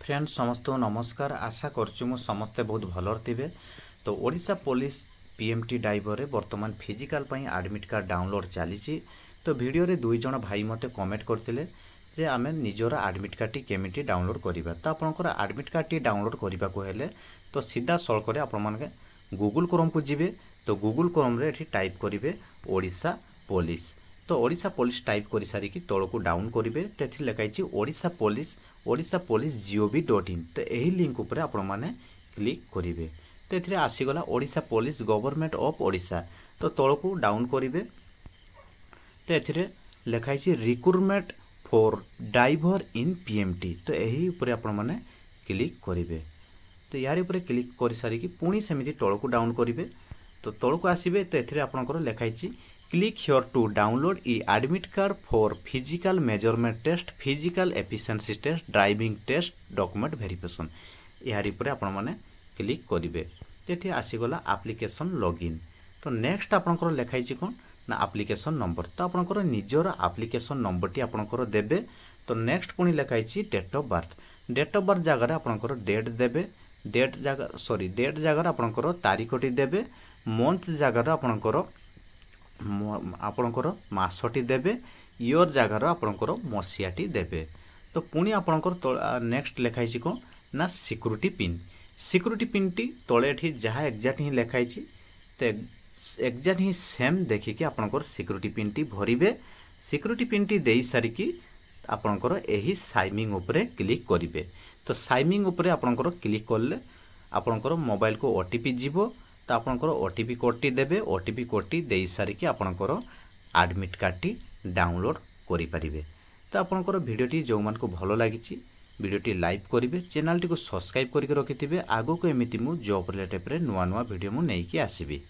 Friends समस्त नमस्कार। आशा करछु मु समस्ते बहुत भलर थिबे। तो ओडिशा पुलिस पीएमटी ड्राइवर वर्तमान फिजिकल पई एडमिट कार्ड डाउनलोड चली। तो वीडियो रे दुई जण भाई मते कमेंट करथिले जे आमे निजर एडमिट कार्ड टी केमिति डाउनलोड करिबा। तो आपनकर एडमिट कार्ड टी डाउनलोड करिबा को हेले तो सीधा सळक रे आपन माने गूगल क्रोम को जिवे। तो गूगल क्रोम रे एठी टाइप करिवे ओडिशा पुलिस। तो ओडिशा पुलिस टाइप कर सारी तल को डाउन करेंगे। तो ये लिखाई ओडिशा पुलिस gov.in। तो यही लिंक उपर आपण मैंने क्लिक करेंगे। तो ये आसीगला Odisha police government of Odisha. तो तल को डाउन करेंगे। तो ये लिखाई recruitment for driver in PMT. तो यही उपर आपण मैंने क्लिक करेंगे। तो यार ऊपर क्लिक कर सारी पुणी सेमती तल को डाउन करेंगे। तो तल को आसबे। तो ये आपंकर लिखाई click here to download e admit card for physical measurement test, physical efficiency test, driving test, document verification. यार ऊपर आपण मैंने क्लिक करेंगे। ये आसीगला एप्लिकेशन लॉगिन। तो नेक्स्ट आपंकर लिखाई कौन ना एप्लिकेशन नंबर। तो आपंकर निजर एप्लिकेशन नंबर टी आपंकर देबे। तो नेक्स्ट पुणी लिखाई date of birth. Date of birth जगह आपंकर डेट देबे। डेट जगह आपंकर तारीखटी देबे। मंथ जगह आपणकर मासटी देबे। इयर जगार आपणकर मसीहाटी देबे। तो पुणी आपणकर नेक्स्ट लिखाई कौन ना security pin. Security pin T तले एठी जहाँ एक्जाक्ट ही लिखाई। तो एक्जाक्ट ही सेम देखिकी आपणकर सिक्यूरिटी पिन टी भरिबे। सिक्यूरिटी पिन टी देई सारिकी आपणकर एही साइनिंग उपरे क्लिक करिवे। तो साइनिंग उपरे आपणकर क्लिक करले आपणकर मोबाइल को ओटीपी जीवो। तो आपंकर ओटीपी कोडटी देबे। ओटीपी कोडटी दे सारिकी आपंकर एडमिट कार्ड टी डाउनलोड करि परिबे। तो आपंकर वीडियोटी जो मान को भलो लागिछि वीडियोटी लाइक करिवे, चैनल टी को सब्सक्राइब करके रखिथिबे। आगो को एमिति मु जॉब रिलेटेड रे नुआ नुआ वीडियो मु नेकी आसीबी।